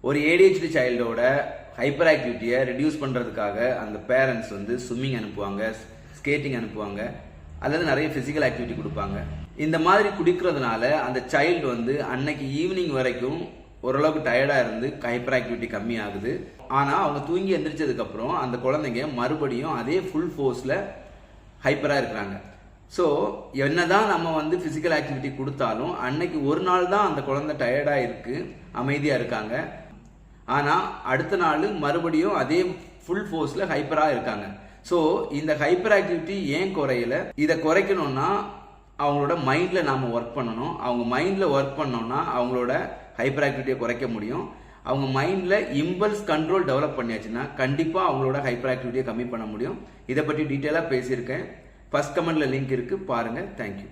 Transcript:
ஒரு ADHD சைல்டோட hyper ஆக்டிவிட்டியை reduce பண்ணுறதுக்காக அந்த பேரண்ட்ஸ் வந்து ஸ்விம்மிங் அனுப்புவாங்க, ஸ்கேட்டிங் அனுப்புவாங்க, அல்லது நிறைய ஃபிசிக்கல் ஆக்டிவிட்டி கொடுப்பாங்க. இந்த மாதிரி குடிக்கிறதுனால அந்த சைல்டு வந்து அன்னைக்கு ஈவினிங் வரைக்கும் ஓரளவுக்கு டயர்டாக இருந்து ஹைப்பர் ஆக்டிவிட்டி கம்மியாகுது. ஆனால் அவங்க தூங்கி எந்திரிச்சதுக்கப்புறம் அந்த குழந்தைங்க மறுபடியும் அதே ஃபுல் ஃபோர்ஸில் ஹைப்பராக இருக்கிறாங்க. ஸோ என்னதான் நம்ம வந்து ஃபிசிக்கல் ஆக்டிவிட்டி கொடுத்தாலும் அன்னைக்கு ஒரு நாள் தான் அந்த குழந்தை டயர்டாக இருக்கு, அமைதியாக இருக்காங்க. ஆனால் அடுத்த நாள் மறுபடியும் அதே ஃபுல் ஃபோர்ஸில் ஹைப்பராக இருக்காங்க. ஸோ இந்த ஹைப்பர் ஆக்டிவிட்டி ஏன் குறையல? இதை குறைக்கணும்னா அவங்களோட மைண்டில் நாம் ஒர்க் பண்ணணும். அவங்க மைண்டில் ஒர்க் பண்ணோம்னா அவங்களோட ஹைப்பர் ஆக்டிவிட்டியை குறைக்க முடியும். அவங்க மைண்டில் இம்பல்ஸ் கண்ட்ரோல் டெவலப் பண்ணியாச்சுன்னா கண்டிப்பாக அவங்களோட ஹைப்பர் ஆக்டிவிட்டியை கம்மி பண்ண முடியும். இதை பற்றி டீட்டெயிலாக பேசியிருக்கேன். ஃபர்ஸ்ட் கமெண்ட்ல லிங்க் இருக்கு, பாருங்க. தேங்க்யூ.